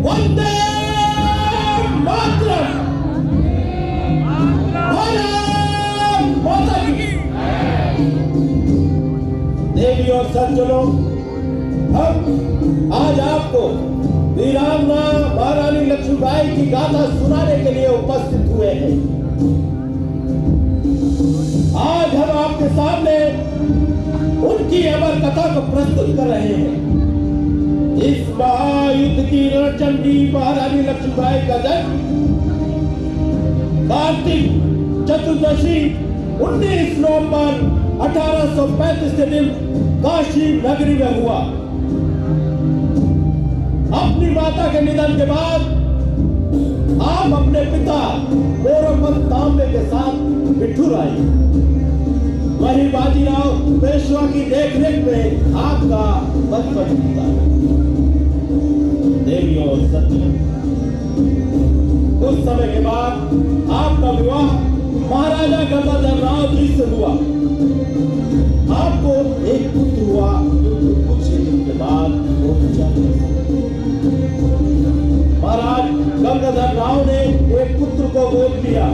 वंदे मातरम। भारत माता की। देवी और सज्जनों, हम आज आपको वीरांगना महारानी लक्ष्मीबाई की गाथा सुनाने के लिए उपस्थित हुए हैं। आज हम आपके सामने उनकी अमर कथा को प्रस्तुत कर रहे हैं। इस महायुद्ध की रणचंडी महारानी लक्ष्मीबाई का जन्म कार्तिक चतुर्दशी 19 नवंबर 1835 के दिन काशी नगरी में हुआ। अपनी माता के निधन के बाद आप अपने पिता गौरवपंत तांबे के साथ बिठूर आई। वही बाजीराव पेशवा की देखरेख में आपका बचपन बीता। देवियों और सज्जनों, कुछ समय के बाद आपका विवाह महाराजा गंगाधर राव जी से हुआ। आपको एक पुत्र हुआ, जो कुछ ही दिन के बाद वो महाराज गंगाधर राव ने एक पुत्र को गोद लिया,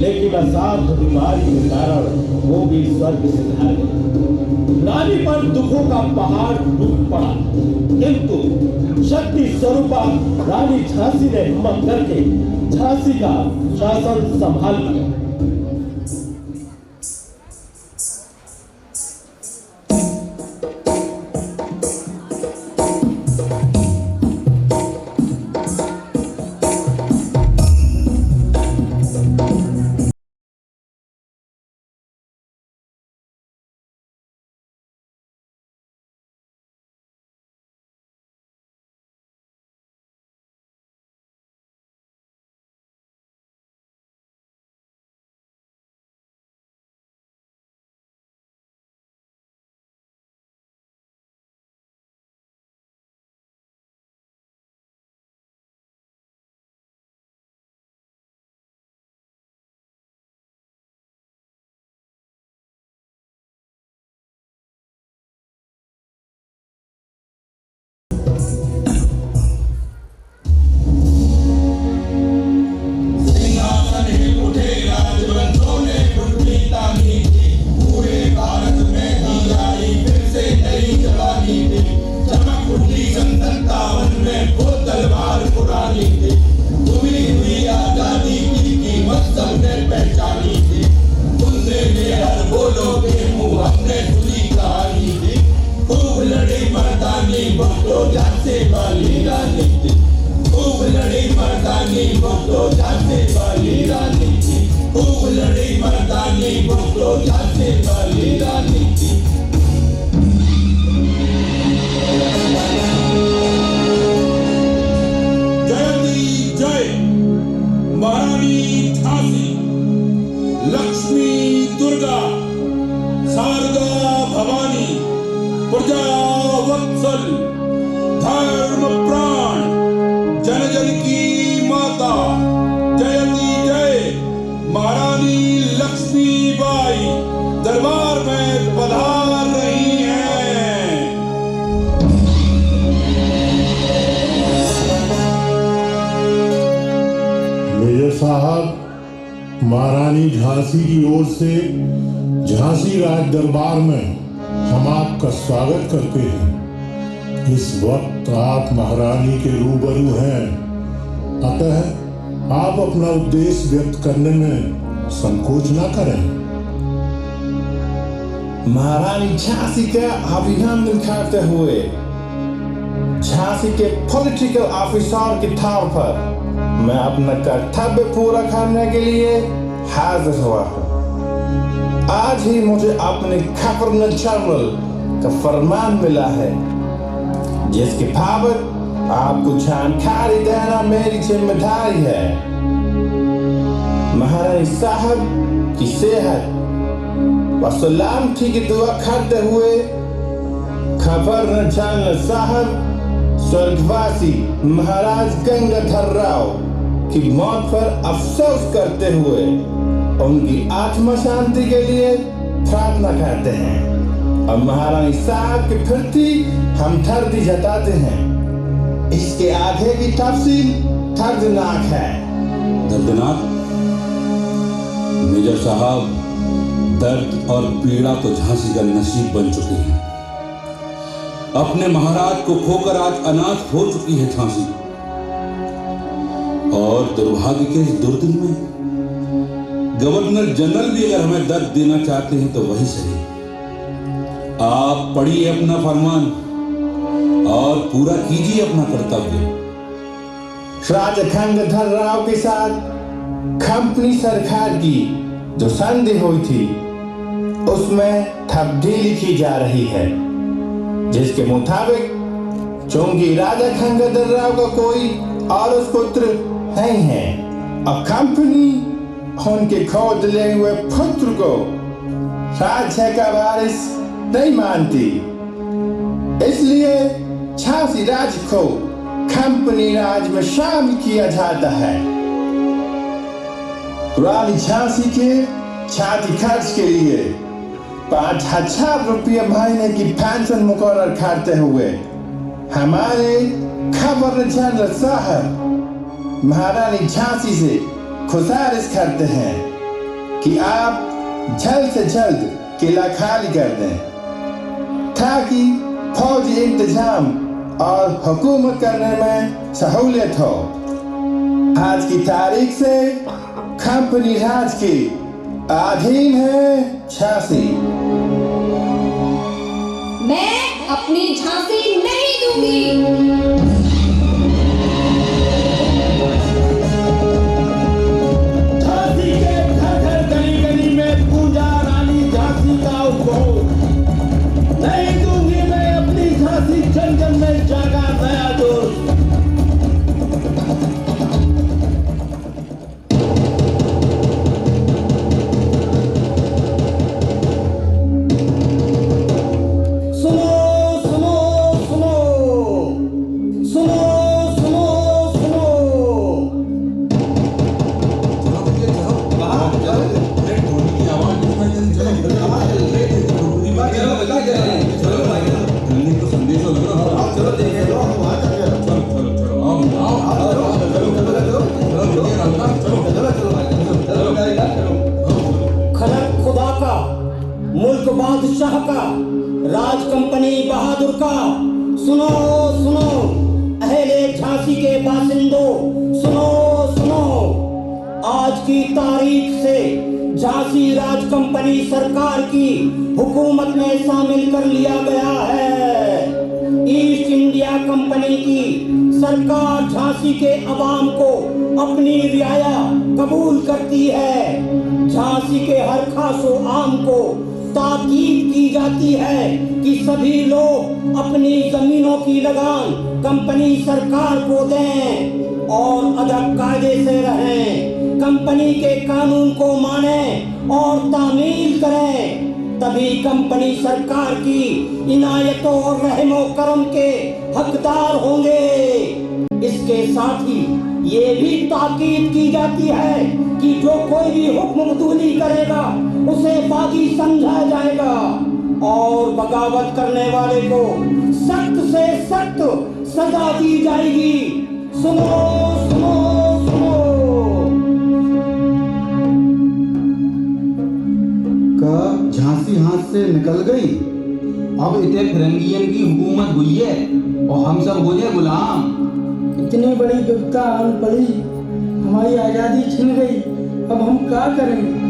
लेकिन असाध्य बीमारी के कारण वो भी स्वर्ग से ढह गए। रानी पर दुखों का पहाड़ टूट पड़ा, किंतु शक्ति स्वरूपा रानी झांसी ने हिम्मत करके झांसी का शासन संभाल लिया। महारानी झांसी की ओर से झांसी राज दरबार में हम आपका स्वागत करते हैं। इस वक्त आप महारानी के रूबरू हैं, अतः आप अपना उद्देश्य व्यक्त करने में संकोच न करें। महारानी झांसी का अभिनंदन करते हुए झांसी के पॉलिटिकल ऑफिसर के तौर पर मैं अपना कर्तव्य पूरा करने के लिए हाजिर हुआ हूँ। आज ही मुझे अपने गवर्नर जनरल का फरमान मिला है, जिसके बाबत आपको जानकारी देना मेरी जिम्मेदारी है। महारानी साहब की सेहत व सलामती की दुआ करते हुए गवर्नर जनरल साहब स्वर्गवासी महाराज गंगाधर राव की मौत पर अफसोस करते हुए उनकी आत्मा शांति के लिए प्रार्थना करते हैं और महारानी साहब के प्रति हमदर्दी जताते हैं। इसके आगे की तफसील दर्दनाक है। दर्दनाक? मेजर साहब, दर्द और पीड़ा तो झांसी का नसीब बन चुकी है। अपने महाराज को खोकर आज अनाथ हो चुकी है झांसी। और दुर्भाग्य के इस दुर्दिन में गवर्नर जनरल भी अगर हमें दर्द देना चाहते हैं तो वही सही। आप पढ़िए अपना फरमान और पूरा कीजिए अपना कर्तव्य। राजा गंगाधर राव के साथ कंपनी सरकार की जो संधि हुई थी उसमें तब्दीली की जा रही है, जिसके मुताबिक चूंकि राजा गंगाधर राव का कोई और पुत्र नहीं है और कंपनी उनके खो दिए हुए पुत्र को राज्य का वारिस नहीं मानती, इसलिए झांसी राज्य को कंपनी राज में शामिल किया जाता है। रानी झांसी के छाती खर्च के लिए 5,000 रुपये महीने की पेंशन मुकर्रर करते हुए हमारे गवर्नर जनरल साहब महारानी झांसी से गुजारिश करते हैं कि आप जल्द से जल्द किला खाली कर दें ताकि फौजी इंतजाम और हुकूमत करने में सहूलियत हो। आज की तारीख से कंपनी राज के अधीन है झांसी। मैं अपनी झांसी नहीं दूंगी। नहीं दूंगी मैं अपनी झांसी, जन जन में जागा नया जोश। सुनो सुनो सुनो सुनो सुनो सुनो। खलक खुदा का, मुल्क बादशाह का, राज कंपनी बहादुर का। सुनो सुनो अहले झांसी के बासिंदों, सुनो सुनो। आज की तारीख से झांसी राज कंपनी सरकार की हुकूमत में शामिल कर लिया गया है। ईस्ट इंडिया कंपनी की सरकार झांसी के अवाम को अपनी रियाया कबूल करती है। झांसी के हर खासो आम को ताकीद की जाती है कि सभी लोग अपनी जमीनों की लगान कंपनी सरकार को दें और अदब कायदे से रहें, कंपनी के कानून को मानें और तामील करें। तभी कंपनी सरकार की इनायतों और रहमो करम के हकदार होंगे। इसके साथ ही ये भी ताकीद की जाती है कि जो कोई भी हुक्म बदूली करेगा उसे बागी समझा जाएगा और बगावत करने वाले को सख्त से सख्त सजा दी जाएगी। सुनो सुनो सुनो। का झांसी हाथ से निकल गई? अब इतने फिरंगियन की हुकूमत हुई है और हम सब हो गए गुलाम। इतनी बड़ी विपदा आन पड़ी, हमारी आजादी छिन गई, अब हम क्या करेंगे?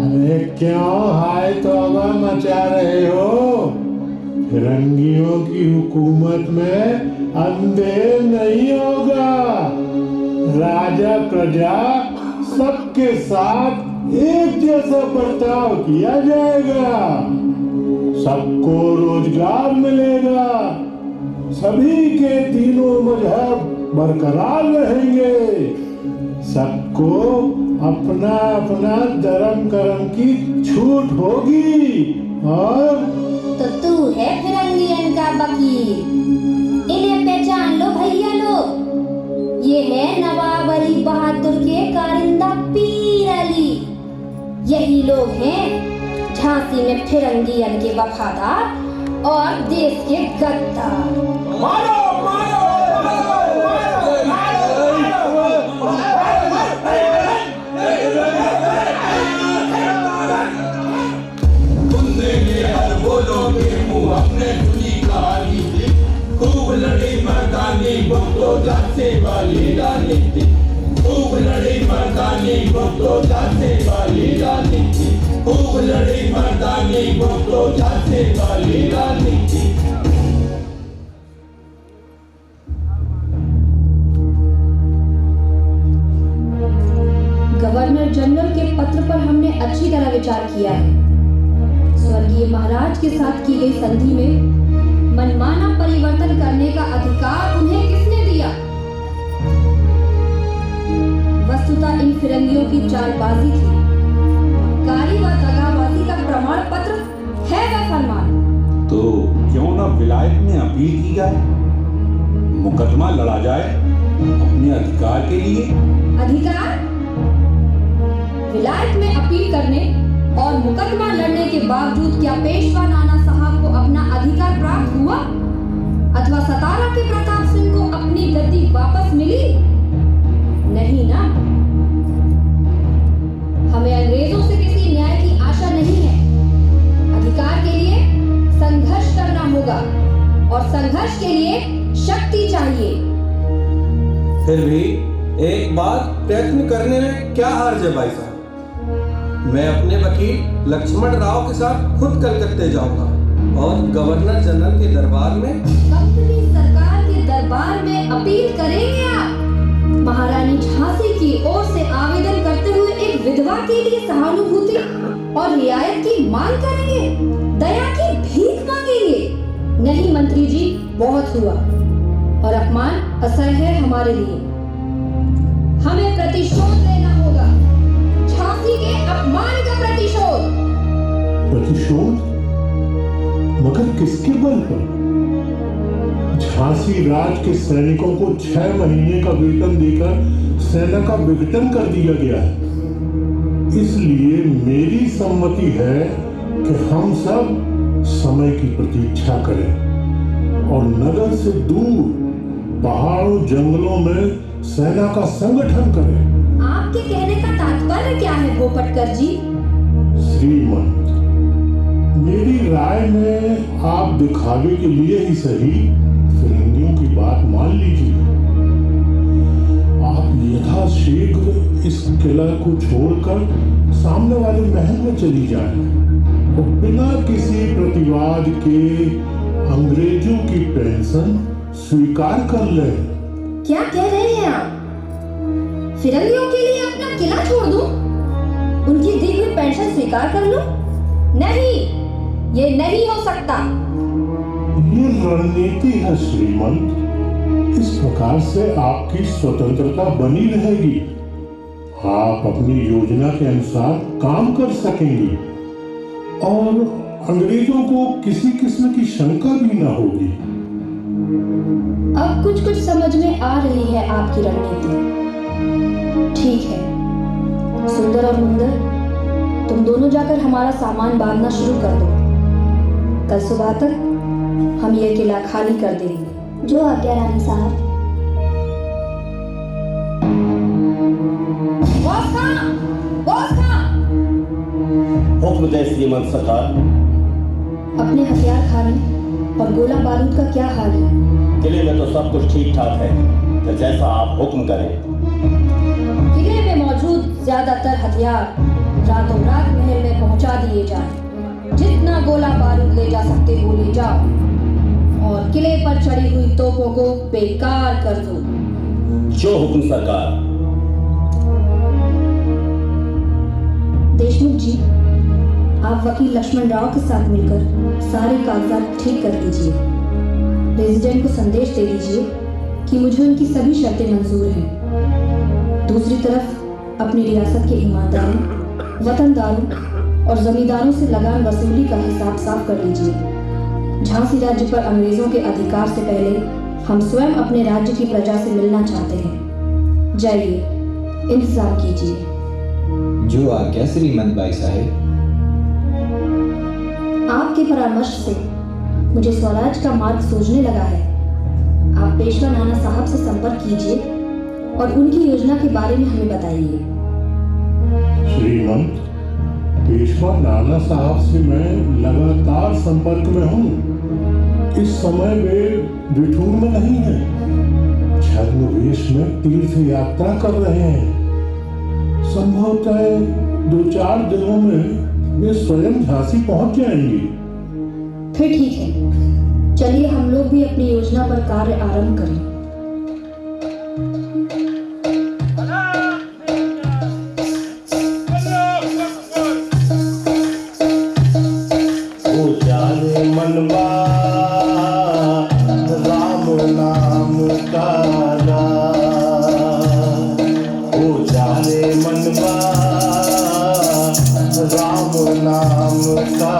अरे क्यों हाय तौबा मचा रहे हो? फिरंगियों की हुकूमत में अंधेर नहीं होगा। राजा प्रजा सबके साथ एक जैसा बर्ताव किया जाएगा, सबको रोजगार मिलेगा, सभी के तीनों मजहब बरकरार रहेंगे, सबको अपना अपना धर्म कर्म की छूट होगी। और तो तू है फिरंगियन का वकील, इन्हें पहचान लो भैया लोग। ये है नवाब अली बहादुर के कारिंदा पीर अली। यही लोग हैं झांसी में फिरंगियन के वफादार और देश के गद्दार। मारो मारो अपने सुनी कहानी थी, खूब लड़ी मर्दानी वो तो जाते वाली रानी थी, खूब लड़ी मर्दानी वो तो जाते वाली रानी थी, खूब लड़ी मर्दानी वो तो जाते वाली रानी थी। गवर्नर जनरल के पत्र पर हमने अच्छी तरह विचार किया है। स्वर्गीय महाराज के साथ की गई संधि में मनमाना परिवर्तन करने का अधिकार उन्हें किसने दिया? वस्तुतः इन फिरंगियों की चालबाजी थी। कारी व दगाबाजी का प्रमाण पत्र है वह फरमान। तो क्यों न विलायत में अपील की जाए, मुकदमा लड़ा जाए अपने अधिकार के लिए। अधिकार? विलायत में अपील करने और मुकदमा लड़ने के बावजूद क्या पेशवा नाना साहब को अपना अधिकार प्राप्त हुआ अथवा सतारा के प्रताप सिंह को अपनी गद्दी वापस मिली? नहीं ना। हमें अंग्रेजों से किसी न्याय की आशा नहीं है। अधिकार के लिए संघर्ष करना होगा और संघर्ष के लिए शक्ति चाहिए। फिर भी एक बार प्रयत्न करने में क्या हर्ज है भाई साहब? मैं अपने वकील लक्ष्मण राव के साथ खुद कलकत्ते जाऊंगा और गवर्नर जनरल के दरबार में कंपनी सरकार के दरबार में अपील करेंगे आप? महारानी झांसी की ओर से आवेदन करते हुए एक विधवा के लिए सहानुभूति और रियायत की मांग करेंगे, दया की भीख मांगेंगे? नहीं मंत्री जी, बहुत हुआ और अपमान असह्य है हमारे लिए। हमें प्रतिशोध लेना होगा, झांसी के अपमान का प्रतिशोध। प्रतिशोध? मगर किसके बल पर? झांसी राज के सैनिकों को 6 महीने का वेतन देकर सेना का विघटन कर दिया गया है। इसलिए मेरी सम्मति है कि हम सब समय की प्रतीक्षा करें और नगर से दूर पहाड़ों जंगलों में सेना का संगठन करें। आपके कहने का तात्पर्य क्या है भोपटकर जी? श्रीमंत, मेरी राय में आप दिखावे के लिए ही सही फिरंगियों की बात मान लीजिए। आप यथाशीघ्र इस किला को छोड़कर सामने वाले महल में चली जाएं और बिना किसी प्रतिवाद के अंग्रेजों की पेंशन स्वीकार कर लें। क्या कह रहे हैं आप? फिरंगियों के लिए अपना किला छोड़ दूं? उनकी दी हुई पेंशन स्वीकार कर लूं? नहीं, ये नहीं हो सकता। ये रणनीति है श्रीमंत। इस प्रकार से आपकी स्वतंत्रता बनी रहेगी। आप अपनी योजना के अनुसार काम कर सकेंगी और अंग्रेजों को किसी किस्म की शंका भी ना होगी। अब कुछ कुछ समझ में आ रही है आपकी रणनीति। ठीक है, सुंदर और मुंदर, तुम दोनों जाकर हमारा सामान बांधना शुरू कर दो। कल सुबह तक हम ये किला खाली कर देंगे। जो आज्ञा रानी साहब। हुक्म दे श्रीमंत सरकार। अपने हथियार खाने और गोला बारूद का क्या हाल है? किले में तो सब कुछ ठीक ठाक है, तो जैसा आप हुक्म करें। किले में मौजूद ज्यादातर हथियार रातों रात महल में पहुंचा दिए जाएं। जितना गोला बारूद ले जा सकते हो ले जाओ और किले पर चढ़ी हुई तोपों को बेकार कर दो। जो हुक्म सरकार। देशमुख जी, आप वकील लक्ष्मण राव के साथ मिलकर सारे कागजात ठीक कर दीजिए। रेजिडेंट को संदेश दे दीजिए कि मुझे उनकी सभी शर्तें मंजूर हैं। दूसरी तरफ अपनी रियासत के ईमानदारों, वतनदारों और जमींदारों से लगान वसूली का हिसाब साफ कर लीजिए। झांसी राज्य पर अंग्रेजों के अधिकार से पहले हम स्वयं अपने राज्य की प्रजा से मिलना चाहते हैं। जाइए, इंतजार कीजिए। जो आज्ञा श्रीमंत भाई साहब। आपके परामर्श से मुझे स्वराज का मार्ग सूझने लगा है। आप पेशवा नाना साहब से संपर्क कीजिए और उनकी योजना के बारे में हमें बताइए। श्रीमंत, पेशवा नाना साहब से मैं लगातार संपर्क में हूँ। इस समय वे बिठूर में नहीं है, छद्मवेश में तीर्थ यात्रा कर रहे हैं। संभवतः 2-4 दिनों में वे स्वयं झांसी पहुंच जाएंगे। फिर ठीक है, चलिए हम लोग भी अपनी योजना पर कार्य आरंभ करें। ओ जाने मनवा राम नाम का ओ जाने मनवा राम नाम का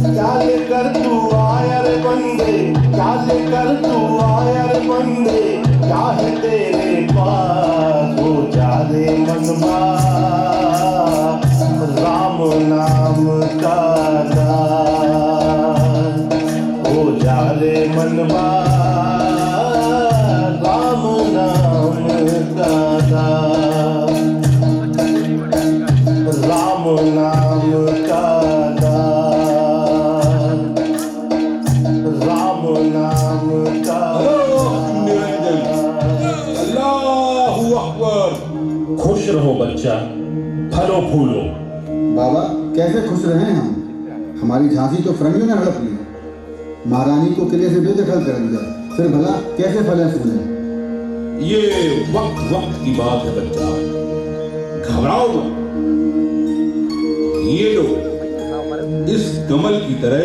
क्या लेकर तू आया रे बंदे, क्या लेकर तू आया रे बंदे, क्या है तेरे पास। ओ जाने मनवा राम नाम का ओ जाने मनवा राम नाम का राम नाम का राम नाम का। अल्लाहू अकबर। खुश रहो बच्चा, फलो फूलो। बाबा कैसे खुश रहे हम? हमारी झांसी तो फरंगियों ने हड़प ली, महारानी को किले से बेदखल कर दिया, फिर भला कैसे फले फूले? ये वक्त वक्त की बात है बच्चा, घबराओ मत। ये लो, इस कमल की तरह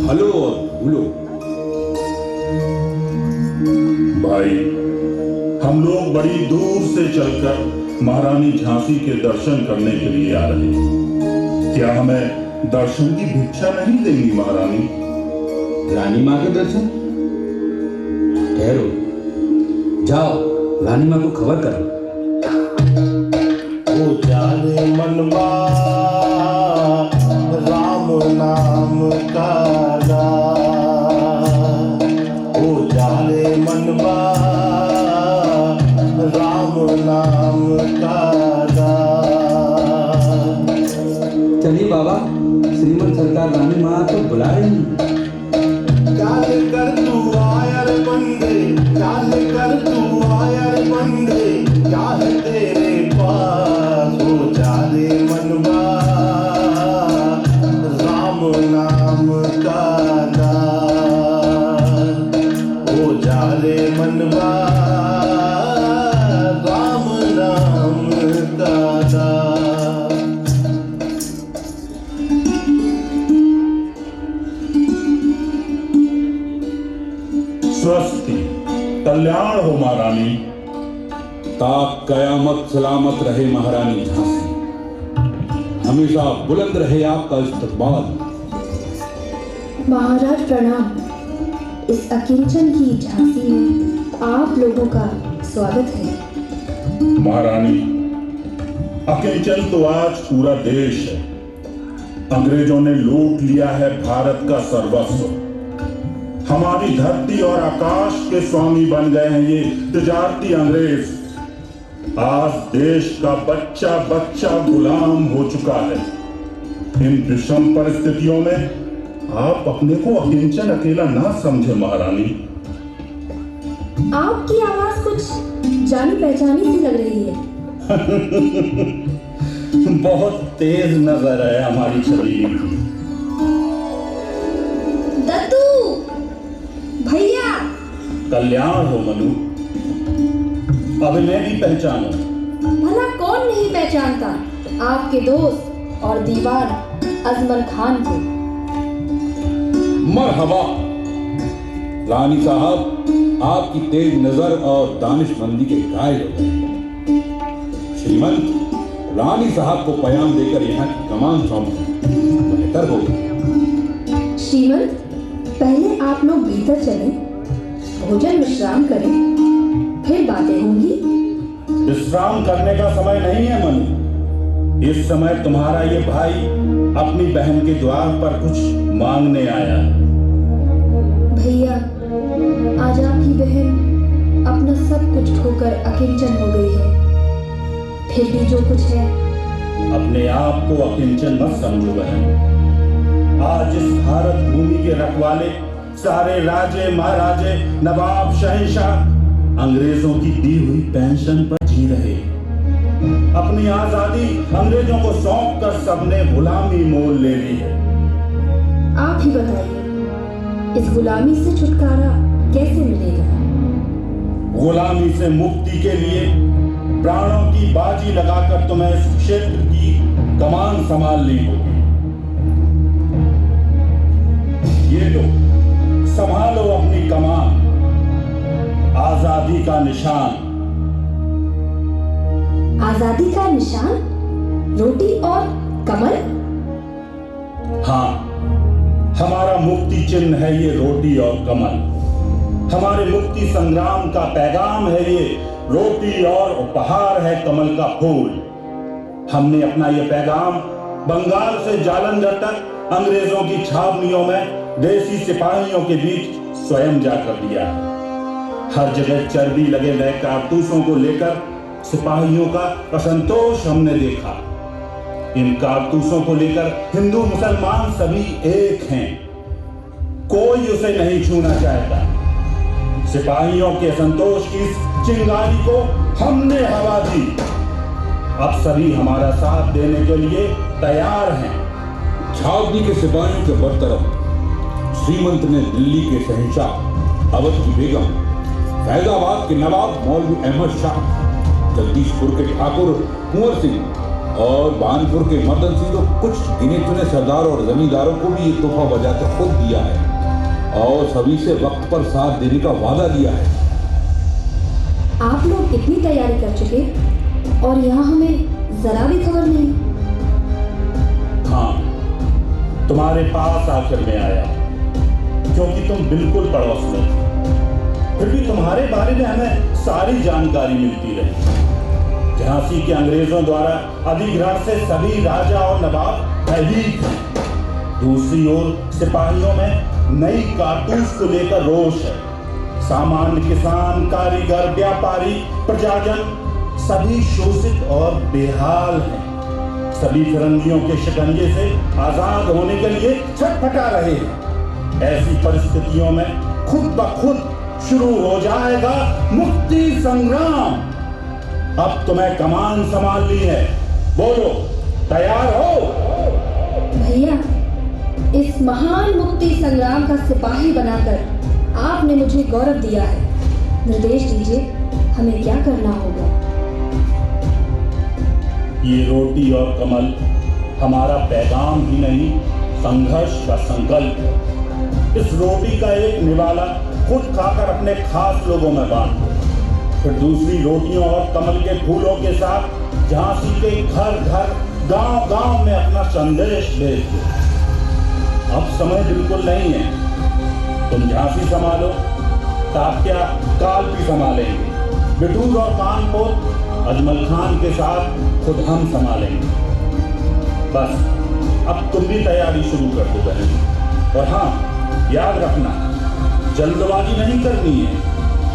फलो और फूलो। भाई, हम लोग बड़ी दूर से चलकर महारानी झांसी के दर्शन करने के लिए आ रहे हैं। क्या हमें दर्शन की भिक्षा नहीं देंगी महारानी? रानी माँ के दर्शन? ठहरो, जाओ रानी माँ को खबर करो। ओ जाने मनवा राम नाम का ओ जाने मनवा राम नाम का। चलिए बाबा, श्रीमंत सरकार रानी माँ तो बुला रही हैं। क्या लेकर तू आया रे बंदे, क्या लेकर तू आया रे बंदे, क्या है तेरे पास। ओ जाने मनवा राम नाम का ओ जाने मनवा राम नाम का। स्वस्ति, कल्याण हो महारानी। ताक कयामत सलामत रहे महारानी झांसी, हमेशा बुलंद रहे आपका इस्तकबाल। महाराज प्रणाम। इस अकिंचन की झांसी में आप लोगों का स्वागत है। महारानी, अकिंचन तो आज पूरा देश है। अंग्रेजों ने लूट लिया है भारत का सर्वस्व। हमारी धरती और आकाश के स्वामी बन गए हैं ये तिजारती अंग्रेज। आज देश का बच्चा बच्चा गुलाम हो चुका है। इन विषम परिस्थितियों में आप अपने को अकिंचन अकेला ना समझे महारानी। आपकी आवाज कुछ जानी पहचानी सी लग रही है। बहुत तेज नजर है हमारी छवि। दत्तू भैया। कल्याण हो मनु, अब मैं भी पहचानो। भला कौन नहीं पहचानता आपके दोस्त और दीवान अजमल खान को। मरहबा रानी साहब, आपकी तेज नजर और दानिशमंदी के कायल हो गए। श्रीमंत, रानी साहब को पैगाम देकर यहाँ की कमान सौंप बेहतर होगा। श्रीमंत, पहले आप लोग भीतर चलें, भोजन विश्राम करें, फिर बातें होंगी। विश्राम करने का समय नहीं है मनु। इस समय तुम्हारा ये भाई अपनी बहन के द्वार पर कुछ मांगने आया। भैया, आज आपकी बहन अपना सब कुछ खोकर अकिंचन हो गई है। फिर भी जो कुछ है, अपने आप को अकिंचन मत समझो बहन। आज इस भारत भूमि के रखवाले सारे राजे महाराजे नवाब शहंशाह अंग्रेजों की दी हुई पेंशन पर जी रहे। अपनी आजादी अंग्रेजों को सौंप कर सबने गुलामी मोल ले ली है। आप ही बताइए, इस गुलामी से छुटकारा कैसे मिलेगा? गुलामी से मुक्ति के लिए प्राणों की बाजी लगाकर तुम्हें इस क्षेत्र की कमान संभालनी होगी। ये लो, संभालो अपनी कमान, आजादी का निशान। आजादी का निशान? रोटी और कमल? हाँ, हमारा मुक्ति चिन्ह है ये रोटी और कमल। हमारे मुक्ति संग्राम का पैगाम है ये रोटी और उपहार है कमल का फूल। हमने अपना ये पैगाम बंगाल से जालंधर तक अंग्रेजों की छावनियों में देसी सिपाहियों के बीच स्वयं जाकर दिया है। हर जगह चर्बी लगे नए कारतूसों को लेकर सिपाहियों का असंतोष हमने देखा। इन कारतूसों को लेकर हिंदू मुसलमान सभी एक हैं, कोई उसे नहीं छूना चाहता। सिपाहियों के असंतोष की इस चिंगारी को हमने हवा दी। अब सभी हमारा साथ देने के लिए तैयार हैं। छावनी के सिपाहियों के बरतरफ श्रीमंत ने दिल्ली के शहंशाह, अवध की बेगम, फैजाबाद के नवाब मौलवी अहमद शाह, जगदीशपुर के ठाकुर कुंवर सिंह और बानपुर के मदन सिंह को कुछ गिने चुने सरदार और जमींदारों को भी ये तोहफा बजाकर खुद दिया है और सभी से वक्त पर साथ देने का वादा दिया है। आप लोग इतनी तैयारी कर चुके और यहाँ हमें जरा भी खबर नहीं। हाँ, तुम्हारे पास आखिर में आया क्योंकि तुम बिल्कुल पड़ोस में, फिर भी तुम्हारे बारे में हमें सारी जानकारी मिलती रही। झांसी के अंग्रेजों द्वारा अधिग्रहण से सभी राजा और नवाब भयभीत हैं। दूसरी ओर सिपाहियों में नई कारतूस को लेकर रोष है। सामान्य किसान, कारीगर, व्यापारी, प्रजाजन सभी शोषित और बेहाल हैं। सभी फिरंगियों के शिकंजे से आजाद होने के लिए छटपटा रहे हैं। ऐसी परिस्थितियों में खुद ब खुद शुरू हो जाएगा मुक्ति संग्राम। अब तुम्हें कमान संभालनी है, बोलो तैयार हो? भैया, इस महान मुक्ति संग्राम का सिपाही बनाकर आपने मुझे गौरव दिया है। निर्देश दीजिए, हमें क्या करना होगा? ये रोटी और कमल हमारा पैगाम ही नहीं, संघर्ष का संकल्प है। इस रोटी का एक निवाला खुद खाकर अपने खास लोगों में बांटो, फिर दूसरी रोटियों और कमल के फूलों के साथ झांसी के घर घर, गांव गांव में अपना संदेश भेज दो। अब समय बिल्कुल नहीं है। तुम झांसी संभालो, तात्या काल भी संभालेंगे। बिटूर और कानपुर अजमल खान के साथ खुद हम संभालेंगे। बस अब तुम भी तैयारी शुरू कर दो बहन। और हाँ, याद रखना, जल्दबाजी नहीं करनी है।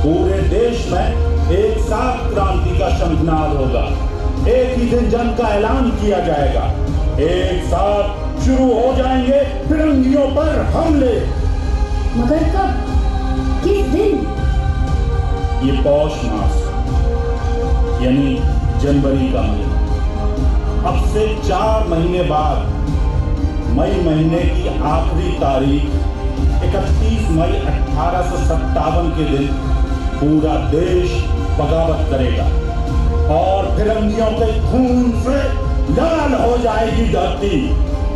पूरे देश में एक साथ क्रांति का शंखनाद होगा। एक ही दिन जंग का ऐलान किया जाएगा। एक साथ शुरू हो जाएंगे फिरंगियों पर हमले। मगर कब? किस दिन? ये पौष मास यानी जनवरी का महीना। अब से 4 महीने बाद मई महीने की आखिरी तारीख 31 मई 1857 के दिन पूरा देश बगावत करेगा और फिरंगियों के खून से लाल हो जाएगी धरती,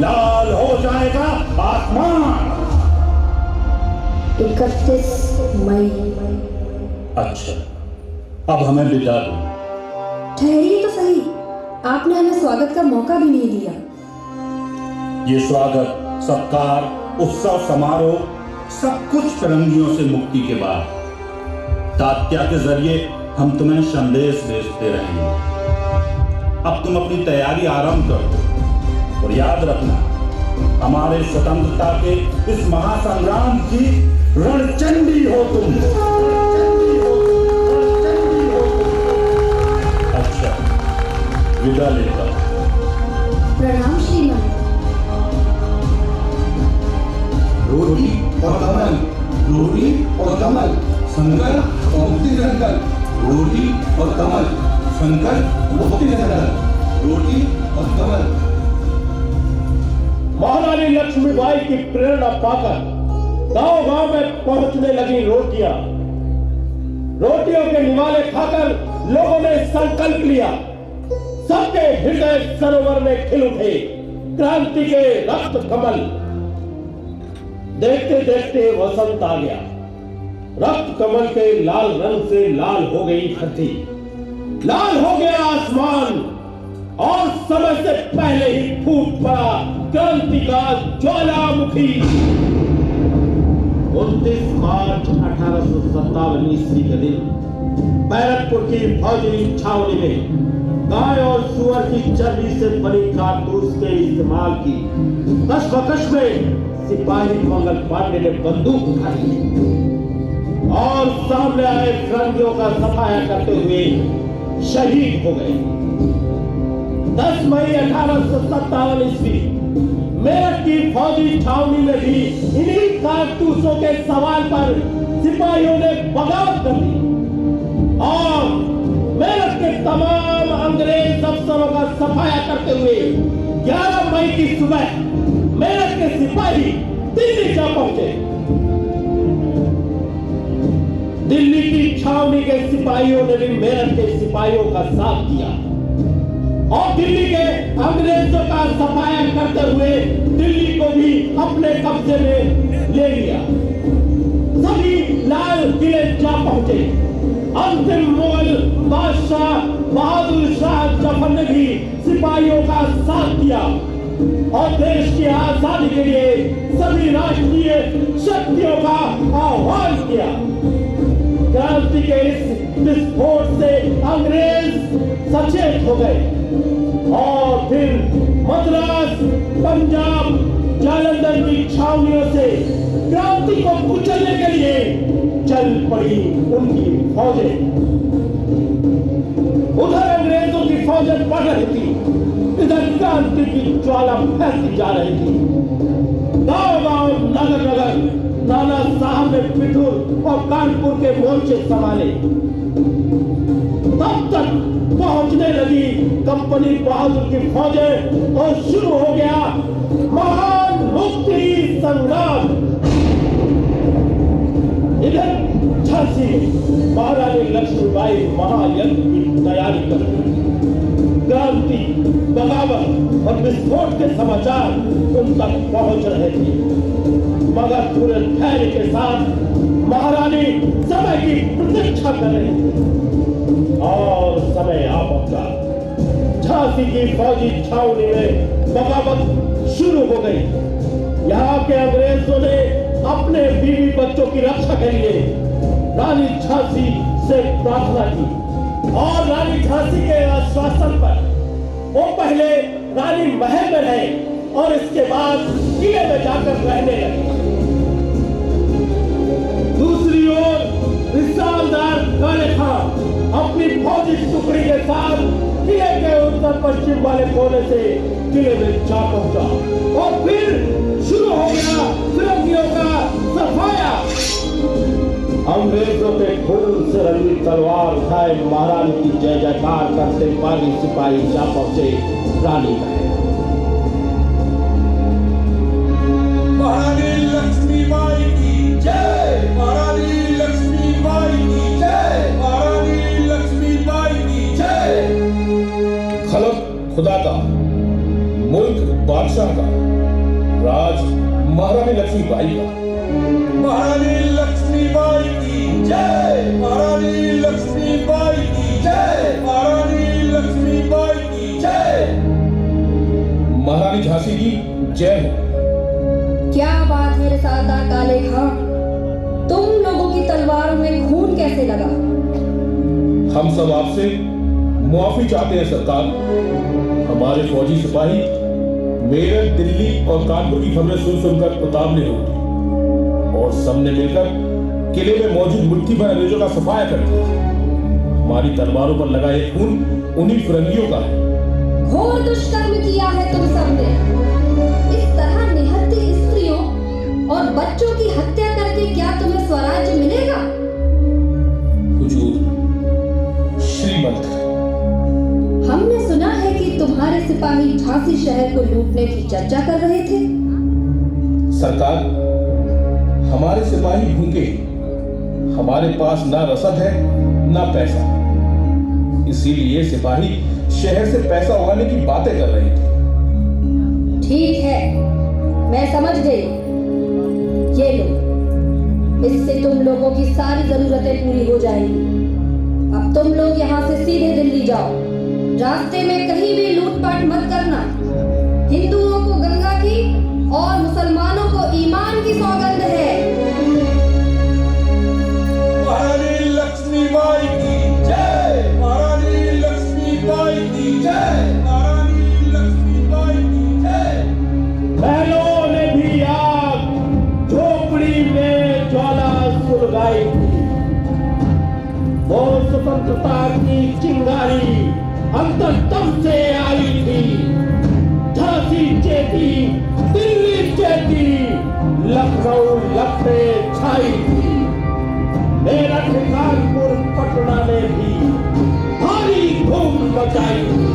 लाल हो जाएगा आसमान। 31 मई। अच्छा, अब हमें विदा दो। ठहरिए तो सही, आपने हमें स्वागत का मौका भी नहीं दिया। ये स्वागत, सत्कार, उत्सव समारोह सब कुछ फिरंगियों से मुक्ति के बाद तात्या के जरिए हम तुम्हें संदेश भेजते रहेंगे। अब तुम अपनी तैयारी आरंभ कर दो और याद रखना, हमारे स्वतंत्रता के इस महासंग्राम की रणचंडी हो तुम। अच्छा, विदा लेता। प्रणाम श्रीमान। रोटी और कमल, रोटी और कमल, संकल्प और मुक्ति संकल्प, रोटी और कमल, संकल्प मुक्ति संकल्प, रोटी और कमल। महारानी लक्ष्मीबाई की प्रेरणा पाकर गांव-गांव में पहुंचने लगी रोटियां। रोटियों के निवाले खाकर लोगों ने संकल्प लिया। सबके हृदय सरोवर में खिल उठे क्रांति के रक्त कमल। देखते देखते वसंत आ गया। रक्त कमल के लाल रंग से लाल हो गई धरती, लाल हो गया आसमान, और समय से पहले ही फूट पड़ा क्रांति का ज्वालामुखी। 29 मार्च 1857 ईस्वी के दिन बैरकपुर की फौजी छावनी में गाय और सुअर की चर्बी से बनी कारतूस के इस्तेमाल की कशमकश में सिपाही मंगल पांडे ने बंदूक उठाई और सामने आए फिरंगियों का सफाया करते हुए शहीद हो गए। 10 मई 1857 ईस्वी मेरठ की फौजी छावनी में भी इन्हीं कारतूसों के सवाल पर सिपाहियों ने बगावत कर दी और मेरठ के तमाम अंग्रेज अफसरों का सफाया करते हुए 11 मई की सुबह मेरठ के सिपाही दिल्ली जा पहुंचे। दिल्ली की छावनी के सिपाहियों ने भी मेरठ के सिपाहियों का साथ दिया और दिल्ली के अंग्रेजों का सफाया करते हुए दिल्ली को भी अपने कब्जे में ले लिया। सभी लाल किले जा पहुंचे। अंतिम मुगल बादशाह बहादुर शाह जफर ने भी सिपाहियों का साथ दिया और देश की आजादी के लिए सभी राष्ट्रीय शक्तियों का आह्वान किया। क्रांति के इस विस्फोट से अंग्रेज सचेत हो गए और फिर मद्रास, पंजाब, जालंधर की छावनियों से क्रांति को कुचलने के लिए चल पड़ी उनकी फौजें। उधर अंग्रेजों की फौजें बढ़ रही थी, इधर क्रांति की ज्वाला फैलती जा रही थी। गांव-गांव, नगर-नगर नाना साहब ने पिथुर और कानपुर के मोर्चे संभाले। तब तक पहुंचने लगी कंपनी बहादुर की फौजें और शुरू हो गया महान मुक्ति संग्राम। इधर झांसी में महारानी लक्ष्मीबाई महायज्ञ की तैयारी कर रही थी। क्रांति, बगावत और विस्फोट के समाचार उन तक पहुंच रहे थे, मगर पूरे धैर्य के साथ महारानी समय की प्रतीक्षा कर रही थी और समय आ पहुंचा। झांसी की फौजी छावनी में बगावत शुरू हो गई। यहाँ के अंग्रेजों ने अपने बीवी बच्चों की रक्षा के लिए रानी झांसी से प्रार्थना की और रानी झांसी के आश्वासन पर वो पहले रानी महल में रहे और इसके बाद किले में जाकर रहने लगे। दूसरी ओर रिसालदार काले खां अपनी फौजी टुकड़ी के साथ किले के उत्तर पश्चिम वाले कोने से किले में जा पहुंचा और फिर शुरू हो गया फिरंगियों का सफाया। अंग्रेजों के खून से रंगी तलवार उठाए महारानी की जय जयकार करते बागी सिपाही जा पहुंचे रानी महल। महारानी लक्ष्मीबाई की जय, महारानी लक्ष्मीबाई की जय, महारानी लक्ष्मीबाई की जय। खलक खुदा का, मुल्क बादशाह का, राज महारानी लक्ष्मीबाई का। महारानी लक्ष्मीबाई की जय, महारानी लक्ष्मीबाई की जय, महारानी लक्ष्मीबाई की जय। महारानी झांसी की जय हो। क्या बात है रिसालदार काले खां, तुम लोगों की तलवारों में खून कैसे लगा? हम सब आपसे मुआफी चाहते हैं सरकार। हमारे फौजी सिपाही मेरठ, दिल्ली और कानपुर की खबरें सुनकर उतावले हो गए और सबने मिलकर किले में मौजूद मुट्ठी भर अंग्रेजों का सफाया कर दिया। हमारी तलवारों पर लगा ये खून उन्हीं फिरंगियों का है। घोर दुष्कर्म किया है तुम सबने। इस तरह निहत्थी स्त्रियों और बच्चों की हत्या करके क्या तुम्हें स्वराज्य मिलेगा? हुजूर, श्रीमंत, हमने सुना है कि तुम्हारे सिपाही झांसी शहर को लूटने की चर्चा कर रहे थे। सरकार, हमारे सिपाही भूखे, हमारे पास ना रसद है ना पैसा, इसीलिए सिपाही शहर से पैसा उगाने की बातें कर रहे थे। ठीक है, मैं समझ गई। ये लो, इससे तुम लोगों की सारी जरूरतें पूरी हो जाएंगी। अब तुम लोग यहाँ से सीधे दिल्ली जाओ। रास्ते में कहीं भी लूटपाट मत करना। हिंदुओं को गंगा की और मुसलमानों को ईमान की सौगंध है। महारानी लक्ष्मीबाई की जय। महारानी लक्ष्मीबाई की जय। महारानी लक्ष्मीबाई की जय। महलों ने भी आग, झोपड़ी में ज्वाला सुलगाई थी। वो स्वतंत्रता की चिंगारी अंतरतम से आई थी। झांसी चेती, दिल्ली चेती, लखनऊ लपटे छाई थी। मेरठ, कानपुर, पटना ने भी भारी धूम मचाई थी।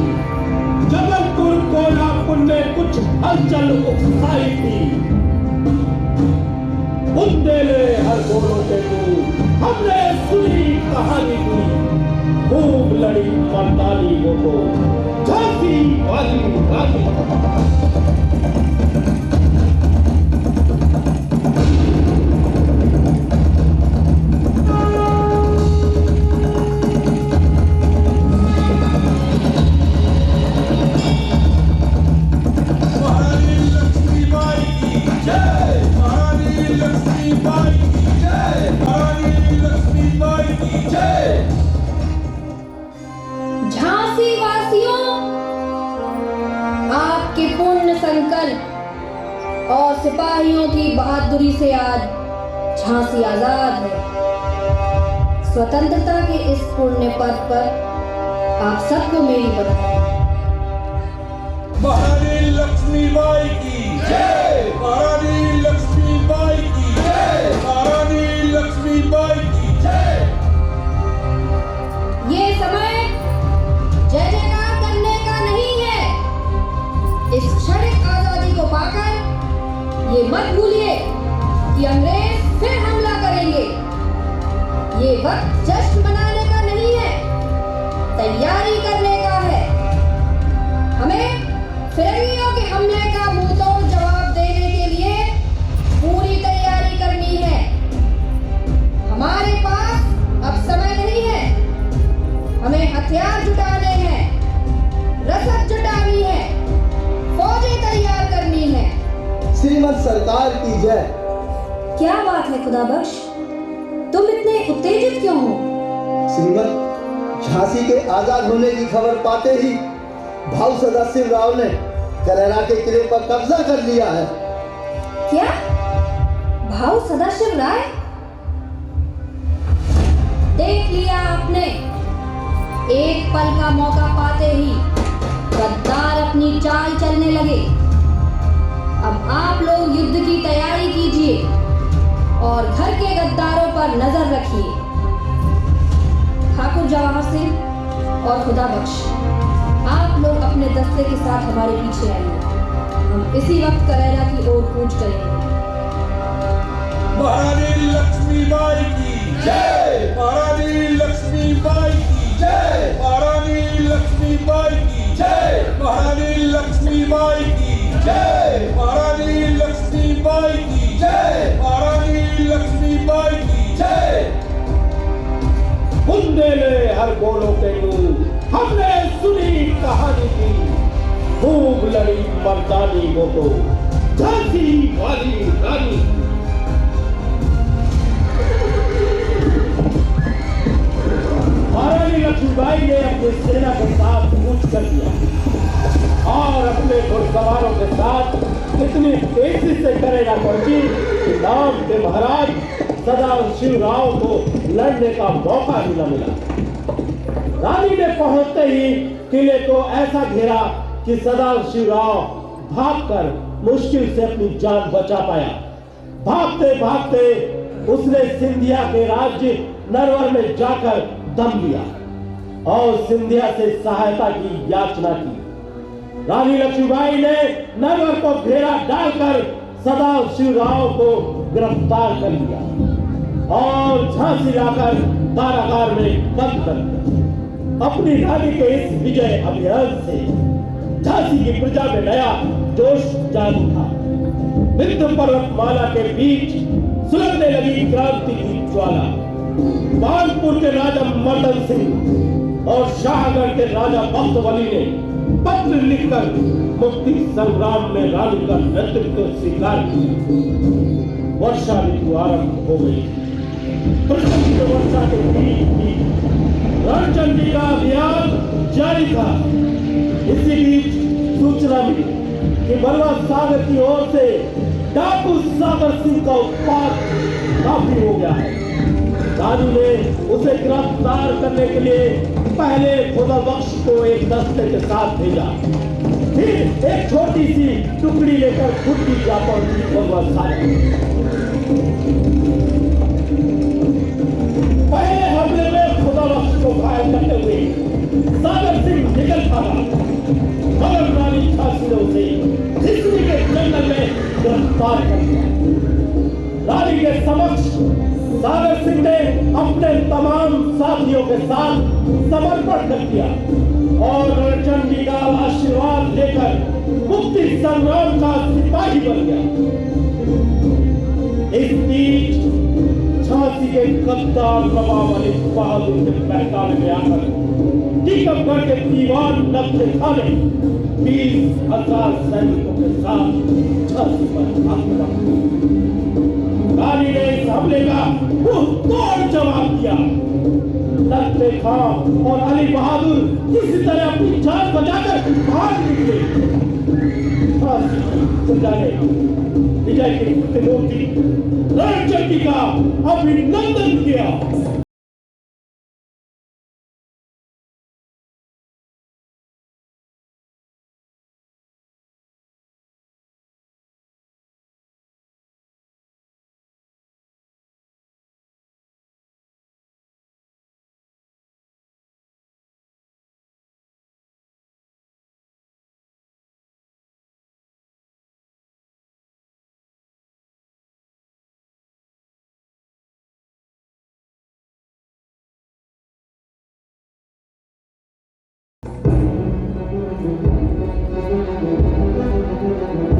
जबलपुर, कोल्हापुर में कुछ हलचल उकसाई थी। बुंदेले हर गोलों के दूर हमने सुनी कहानी की। खूब लड़ी मर्दानी वो तो झांसी वाली रानी। झांसी वासियों, आपके पुण्य संकल्प और सिपाहियों की बहादुरी से आज झांसी आजाद है। स्वतंत्रता के इस पुण्य पद पर आप सबको मेरी बधाई। महारानी लक्ष्मीबाई की जय। महारानी लक्ष्मीबाई की जय। महारानी लक्ष्मीबाई की जय। ये समय जय जयकार करने का नहीं है। इस क्षणिक आजादी को पाकर ये मत भूलिए कि अंग्रेज फिर हमला करेंगे। ये वक्त जश्न मनाने का नहीं है, तैयारी करने का है। हमें फिरंगियों के हमले का मुंहतोड़ जवाब देने के लिए पूरी तैयारी करनी है। हमारे पास अब समय नहीं है। हमें हथियार जुटाने हैं, रसद जुटानी है, फौजें तैयार करनी है। श्रीमद सरकार की जय। क्या बात है खुदा बख्श, तुम इतने उत्तेजित क्यों हो? श्रीमद, झांसी के आजाद होने की खबर पाते ही भाऊ सदाशिव राव ने कलेरा के किले पर कब्जा कर लिया है। क्या? भाऊ सदाशिव राय? देख लिया आपने। एक पल का मौका पाते ही गद्दार अपनी चाल चलने लगे। अब आप लोग युद्ध की तैयारी कीजिए और घर के गद्दारों पर नजर रखिए। ठाकुर जवाहर सिंह और खुदा बख्श, आप लोग अपने दस्ते के साथ हमारे पीछे आइए। हम इसी वक्त कलेरा की ओर कूच करेंगे। महारानी लक्ष्मीबाई की जय। महारानी लक्ष्मीबाई की जय। महारानी लक्ष्मीबाई की जय। महारानी लक्ष्मीबाई की जय। महारानी लक्ष्मीबाई की जय। महारानी लक्ष्मीबाई की जय। बुंदेले हर गोलों के दूर हमने सुनी कहानी की। खूब लड़ी मर्दानी वो तो झांसी वाली रानी। महारानी लक्ष्मीबाई ने अपनी सेना को नाम के महाराज सदाशिवराव को लड़ने का मौका ही न मिला। रानी ने पहुंचते ही किले को ऐसा घेरा कि सदाशिवराव भागकर मुश्किल से अपनी जान बचा पाया। भागते भागते उसने सिंधिया के राज्य नरवर में जाकर दम लिया और सिंधिया से सहायता की याचना की। रानी लक्ष्मीबाई ने नरवर को घेरा डालकर सदाशिवराव को गिरफ्तार कर लिया और झांसी लाकर कारागार में बंद कर दिया। अपनी रानी के इस विजय अभियान से झांसी की प्रजा में नया जोश जाग उठा। विंध्य पर्वतमाला के बीच सुलगने लगी क्रांति की ज्वाला। कानपुर के राजा मर्दन सिंह और शाहगढ़ के राजा बख्तवली ने पत्र लिखकर मुक्ति संग्राम में रानी का नेतृत्व स्वीकार किया। वर्षा ऋतु आरंभ हो गई। प्रचंड वर्षा के बीच रणचंडी का अभियान जारी था। इसी बीच सूचना मिली कि बलवा सागर की ओर से डाकू सागर सिंह का उत्पात काफी हो गया है। रानी ने उसे गिरफ्तार करने के लिए पहले खुदा बख्श को एक दस्ते के साथ भेजा, फिर एक छोटी सी टुकड़ी लेकर खुद की जा पहुंची बलवा सागर। पहले हमले में खुदा बख्श को घायल करते हुए सागर सिंह निकल पड़ा, मगर रानी झांसी ने उसे खिसरी के जंगल में गिरफ्तार कर लिया। रानी के समक्ष सागर सिंह ने अपने तमाम साथियों के साथ समर्पण कर दिया और रणचंडी का आशीर्वाद लेकर मुक्ति संग्राम का सिपाही बन गया। इस बीच झांसी के गद्दार नवाब अली बहादुर के पहचाने में आकर टीकमगढ़ के दीवान नक्शे खाने 20,000 सैनिकों के साथ झांसी पर आक्रमण किया। रानी ने इस हमले का मुंहतोड़ जवाब दिया। नक्शे खां और अली बहादुर किसी तरह अपनी जान बचाकर भाग निकले। झांसी की प्रजा ने विजय की प्रतिमूर्ति रणचंडी का अभिनंदन किया।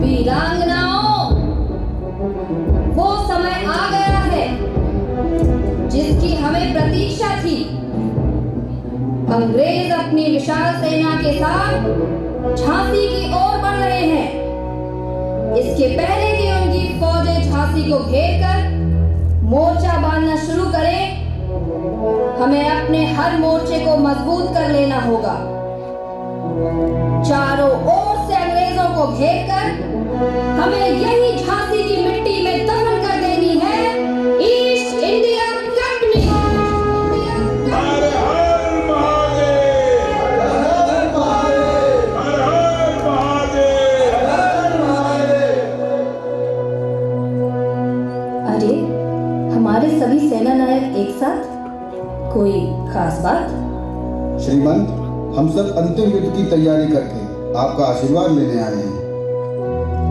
वीरांगनाओं, वो समय आ गया है जिसकी हमें प्रतीक्षा थी। अंग्रेज अपनी विशाल सेना के साथ झांसी की ओर बढ़ रहे हैं। इसके पहले कि उनकी फौजें झांसी को घेरकर मोर्चा बांधना शुरू करें, हमें अपने हर मोर्चे को मजबूत कर लेना होगा। चारों ओर से अंग्रेजों को घेरकर हमें यही झांसी की मिट्टी में दफन कर देनी है। East India company. हर हर महादेव, हर हर महादेव, हर हर महादेव, हर हर महादेव। अरे, हमारे सभी सेना नायक एक साथ, कोई खास बात? श्रीमंत, हम सब अंतिम युद्ध की तैयारी करके आपका आशीर्वाद लेने आए हैं।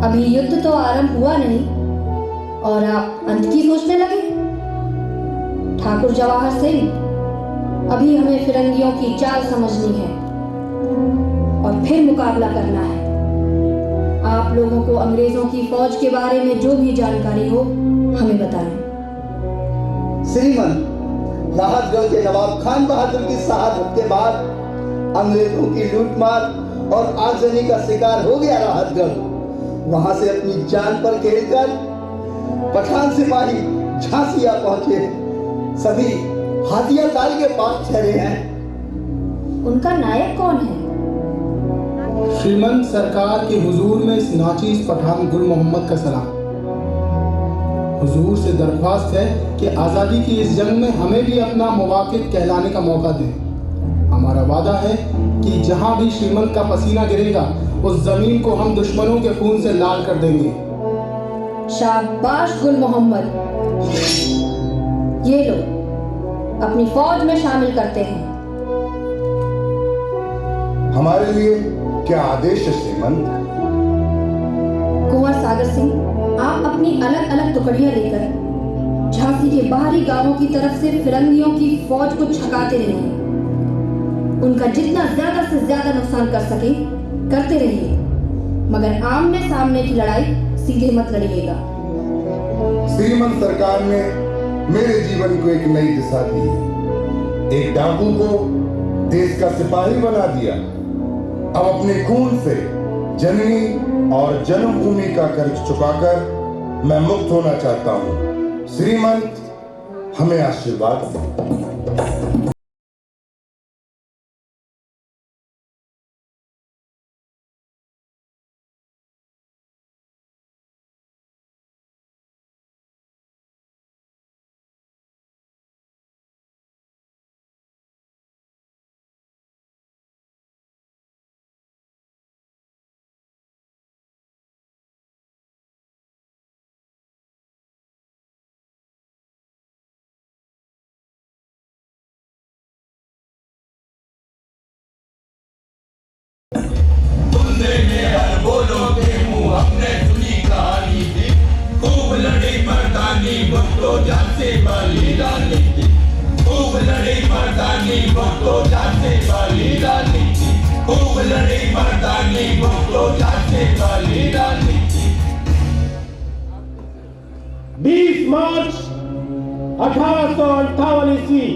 अभी युद्ध तो आरंभ हुआ नहीं और आप अंत की सोचने लगे? ठाकुर जवाहर सिंह, अभी हमें फिरंगियों की चाल समझनी है और फिर मुकाबला करना है। आप लोगों को अंग्रेजों की फौज के बारे में जो भी जानकारी हो हमें बताएं। श्रीमंत, राहतगढ़ के नवाब खान बहादुर की शहादत के बाद अंग्रेजों की लूटमार और आगजनी का शिकार हो गया राहतगढ़। वहां से अपनी जान पर खेलकर पठान सिपाही झांसी आ पहुंचे। सभी हाथिया ताल के पास ठहरे हैं। उनका नायक कौन है? श्रीमंत, सरकार के हुजूर में इस नाचीज पठान गुल मोहम्मद का सलाम। हुजूर से दरख्वास्त है कि आज़ादी की इस जंग में हमें भी अपना मुवाक़िद कहलाने का मौका दें। हमारा वादा है कि जहाँ भी श्रीमंत का पसीना गिरेगा उस ज़मीन को हम दुश्मनों के खून से लाल कर देंगे। शाबाश गुल मोहम्मद, ये लो अपनी फौज में शामिल करते हैं। हमारे लिए क्या आदेश है श्रीमंत? कुंवर सागर सिंह, आप अपनी अलग अलग टुकड़ियां लेकर झांसी के बाहरी गांवों की तरफ से फिरंगियों की फौज को छकाते रहिए। उनका जितना ज्यादा से ज्यादा नुकसान कर सके करते रहिए, मगर आमने सामने की लड़ाई सीधे मत लड़िएगा। श्रीमंत सरकार ने मेरे जीवन को एक नई दिशा दी है। एक डाकू को देश का सिपाही बना दिया। अब अपने खून से जननी और जन्मभूमि का कर्ज चुकाकर मैं मुक्त होना चाहता हूं। श्रीमंत, हमें आशीर्वाद दें। खूब लड़े मर्दानी भक्तो जाते बलिदानी थी। खूब लड़े मर्दानी भक्तो जाते बलिदानी थी। खूब लड़े मर्दानी भक्तो जाते बलिदानी थी। 20 मार्च 1858 ईस्वी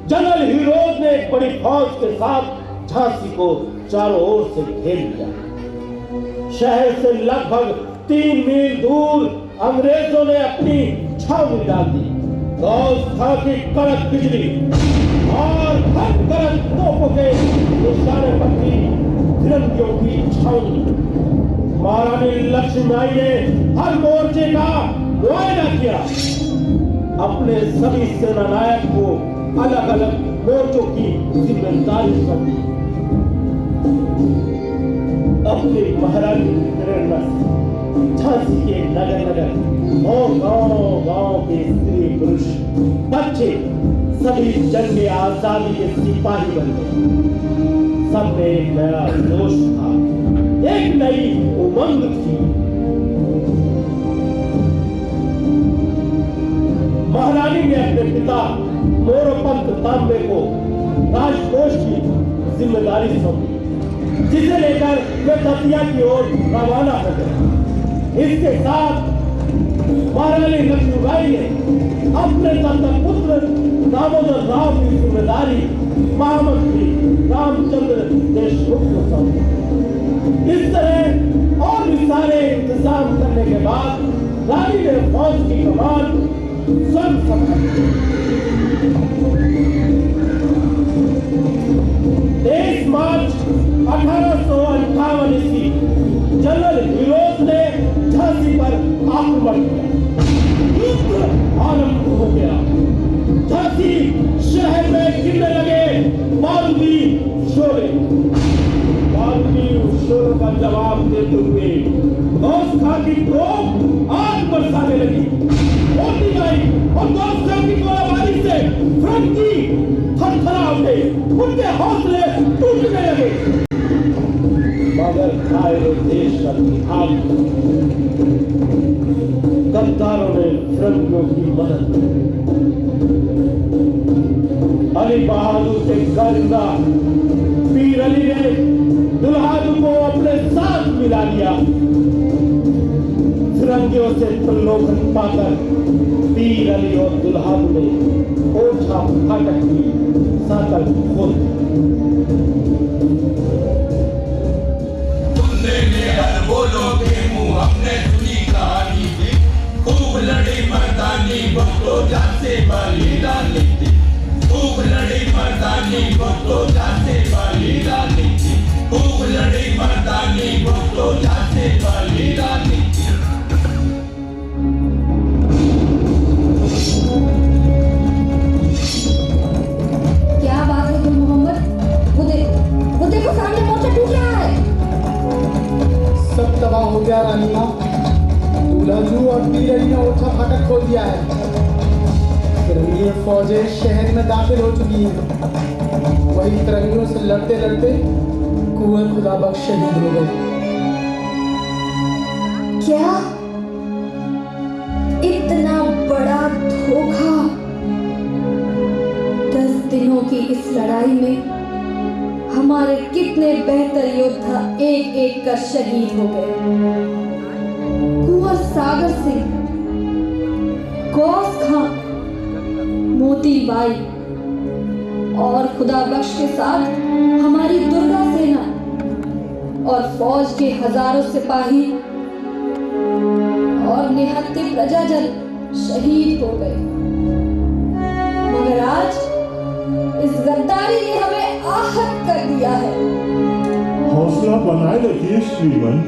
जनरल हीरोज ने एक बड़ी फौज के साथ झांसी को चारों ओर से घेर लिया। शहर से लगभग 3 मील दूर अंग्रेजों ने अपनी छावनी डाल दी। गौस खां की कड़क बिजली और भयंकर तोपों के निशाने पर थी फिरंगियों की छावनी। महारानी लक्ष्मीबाई ने हर मोर्चे का मुआयना किया। अपने सभी सेनानायक को अलग अलग मोर्चों की जिम्मेदारी सौंपी। अपनी महारानी की प्रेरणा से झांसी के नगर नगर और गांव के स्त्री पुरुष बच्चे सभी जंगे आजादी के सिपाही बन गए। सब में एक नया जोश था, एक नई उमंग थी। महारानी ने अपने पिता मोरोपंत तांबे को राजकोष की जिम्मेदारी सौंपी, जिसे लेकर वे दतिया की ओर रवाना हो गए। इसके साथ महारानी लक्ष्मीबाई ने अपने दत्तक पुत्र दामोदर राव की जिम्मेदारी महामंत्री रामचंद्र देशमुख को सौंपी। इस तरह और भी सारे इंतजाम करने के बाद रानी ने फौज की कमान स्वयं संभाली। 23 मार्च 1858 ईस्वी जनरल हीरोज ने झांसी पर आक्रमण किया। युद्ध आरंभ हो गया। झांसी शहर में गिरने लगे बारूदी शोले। बारूदी शोलों का जवाब देते हुए गौस खां की तोप आग बरसाने लगी। मोती आई और गौस खां की गोलाबारी से फिरंगी थरथरा उठे, उनके हौसले टूटने लगे। मगर घायल देश का इतिहास गद्दारों ने फिरंगियों की मदद की। अली बहादुर के गरिंदा पीर अली ने दुल्हादु को अपने साथ मिला लिया। फिरंगियों से प्रलोभन पाकर पीर अली और दुल्हादु ने ओछा फाटक की साकल खोल दी। हमने सुनी कहानी थी। खूब लड़ी मर्दानी भक्तो जाते बलिदानी थी। खूब लड़ी मर्दानी भक्तो जाते बलिदानी थी। खूब लड़ी मर्दानी भक्तो जाते बलिदानी थी। अनोखा फाटक खोल दिया है। तिरंगी फौजें शहर में दाखिल हो चुकी हैं। वही तिरंगियों से लड़ते लड़ते कुएं खुदा बख्श शहीद हो गए। क्या इतना बड़ा धोखा? 10 दिनों की इस लड़ाई में हमारे कितने बेहतर योद्धा एक एक कर शहीद हो गए। कुंवर सागर सिंह, गौस खां, मोती बाई और खुदा बख्श के साथ हमारी दुर्गा सेना और फौज के हजारों सिपाही और निहत्थे प्रजाजन शहीद हो गए। मगर आज इस गद्दारी ने हमें आहत कर दिया है। हौसला बनाए रखिए श्रीमंत,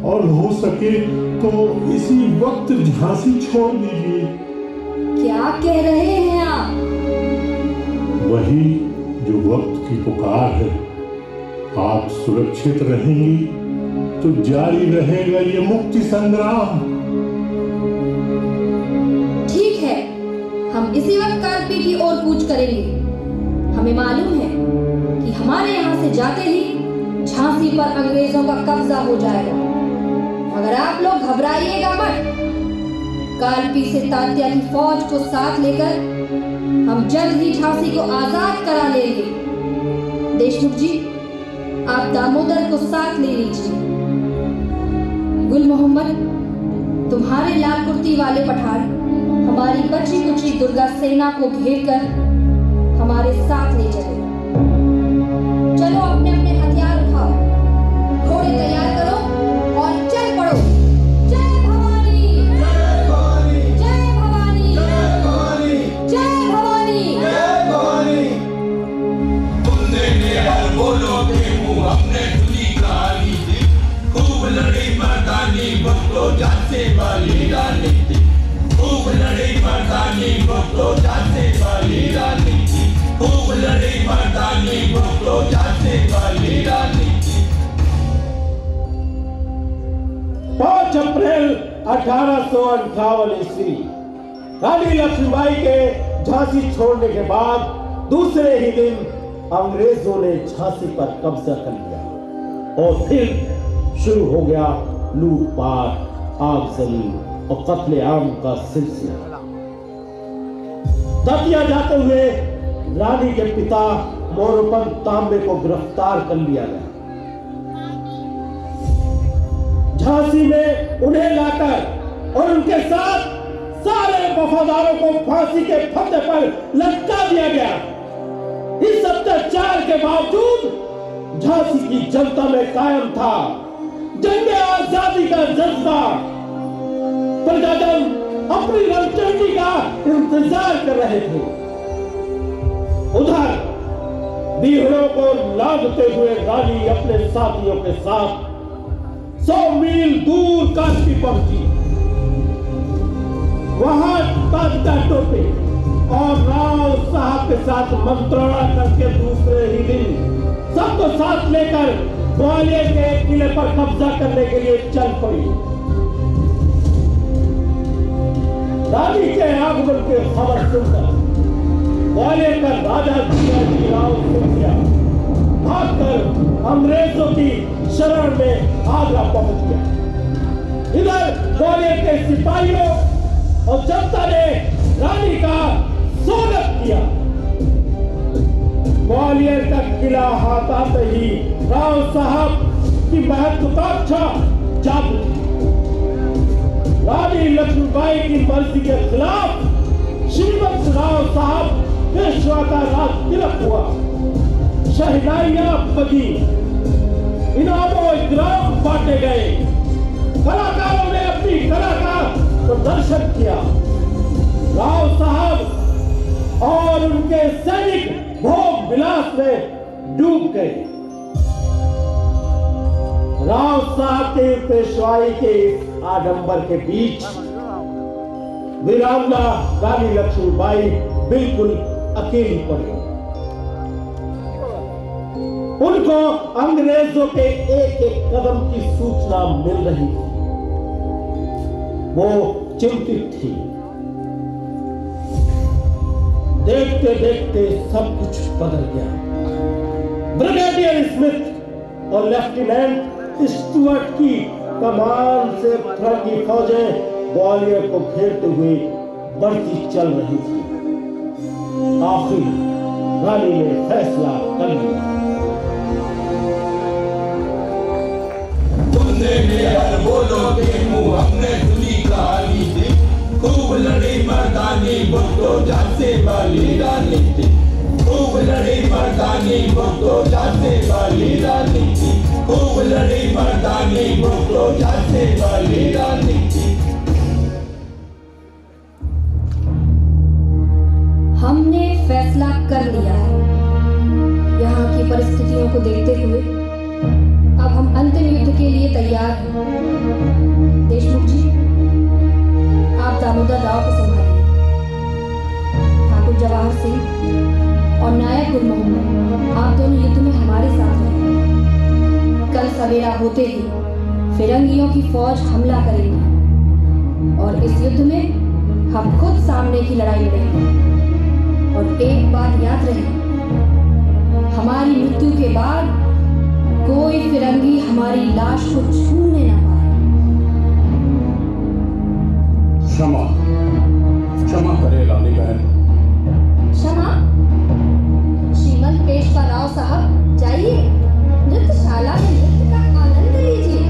और हो सके तो इसी वक्त झांसी छोड़ दीजिए। क्या कह रहे हैं आप? वही जो वक्त की पुकार है। आप सुरक्षित रहेंगी तो जारी रहेगा ये मुक्ति संग्राम। ठीक है, हम इसी वक्त कार्पी की ओर कूच करेंगे। हमें मालूम है कि हमारे यहाँ से जाते ही झांसी पर अंग्रेजों का कब्जा हो जाएगा। मगर आप लोग घबराइएगा मत। कार्पी से तात्या की फौज को साथ लेकर हम जल्द ही झांसी को आजाद करा लेंगे। देशमुख जी, आप दामोदर को साथ ले लीजिए। गुल मोहम्मद, तुम्हारे लाल कुर्ती वाले पठान हमारी बची कुची दुर्गा सेना को घेर कर हमारे साथ ले चले। चलो, अपने अपने हथियार उठाओ, घोड़े तैयार करो और चल पड़ो। जय भवानी, जय भवानी, जय भवानी, जय भवानी, जय भवानी, जय भवानी। तुमने निहाल बोलो के मुंह अपने चुनी कहानी थी। खूब लड़ी मर्दानी भक्तो जाते वाली रानी थी। खूब लड़ी मर्दानी भक्तो जाते वाली रानी थी। खूब लड़ी मर्दानी भक्तो जाते वाली रानी थी। 5 अप्रैल 1858 ईस्वी रानी लक्ष्मीबाई के झांसी छोड़ने के बाद दूसरे ही दिन अंग्रेजों ने झांसी पर कब्जा कर लिया और फिर शुरू हो गया लूटपाट, आगजनी और कत्लेआम का सिलसिला। दतिया जाते हुए रानी के पिता मोरोपंत तांबे को गिरफ्तार कर लिया गया। झांसी में उन्हें लाकर और उनके साथ सारे वफादारों को फांसी के फंदे पर लटका दिया गया। इस अत्याचार के बावजूद झांसी की जनता में कायम था जंगे आजादी का जज्बा। प्रजाजन अपनी रणचंडी का इंतजार कर रहे थे। उधर बीहड़ों को लादते हुए रानी अपने साथियों के साथ 100 मील दूर काशी पहुंची। वहां तात्या टोपे और राव साहब के साथ मंत्रणा करके दूसरे ही दिन सबको साथ लेकर ग्वालियर के किले पर कब्जा करने के लिए चल पड़ी। रानी के आगमन की खबर सुनकर ग्वालियर का राजा राव सिंधिया भागकर अंग्रेजों की शरण में आगरा पहुंच गया। इधर ग्वालियर के सिपाहियों और जनता ने रानी का स्वागत किया। ग्वालियर का किला हाथ आते ही राव साहब की महत्वाकांक्षा जाग उठी। रानी लक्ष्मीबाई की मर्जी के खिलाफ श्रीमंत राव साहब पेशवा का राज तिलक हुआ। शहनाइयां बजी, इनामों इकराम बांटे गए। कलाकारों ने अपनी कला का प्रदर्शन किया। राव साहब और उनके सैनिक भोग विलास में डूब गए। राव साहब के पेशवाई के आडंबर के बीच वीरांगना रानी लक्ष्मीबाई बिल्कुल अकेली पड़ी। उनको अंग्रेजों के एक एक कदम की सूचना मिल रही थी। वो चिंतित थी। देखते देखते सब कुछ बदल गया। ब्रिगेडियर स्मिथ और लेफ्टिनेंट स्टुअर्ट की कमान से फौरंगी फौजें ग्वालियर को घेरते हुए बढ़ती चल रही थी। आखिर रानी ने फैसला कर लिया। बोलो के मुंह हमने सुनी कहानी थी, खूब लड़ी मर्दानी वो तो जाते वाली रानी थी, खूब लड़ी मर्दानी वो तो जाते वाली रानी थी, खूब लड़ी मर्दानी वो तो जाते वाली रानी थी। हमने फैसला कर लिया है। यहाँ की परिस्थितियों को देखते हुए अब हम अंतिम युद्ध के लिए तैयार हैं। देशमुख जी, आप दामोदर राव को संभालिए। ठाकुर जवाहर सिंह और नायक गुल मोहम्मद, आप दोनों युद्ध में हमारे साथ रहेंगे। कल सवेरा होते ही फिरंगियों की फौज हमला करेगी और इस युद्ध में हम खुद सामने की लड़ाई लड़ेंगे। और एक बात याद रहे, हमारी मृत्यु के बाद कोई फिरंगी हमारी लाश को छूने ना पाए। क्षमा क्षमा करे रानी बहन। क्षमा? श्रीमंत पेशवा राव साहब, जाइए नृत्यशाला में नृत्य का आनंद लीजिए।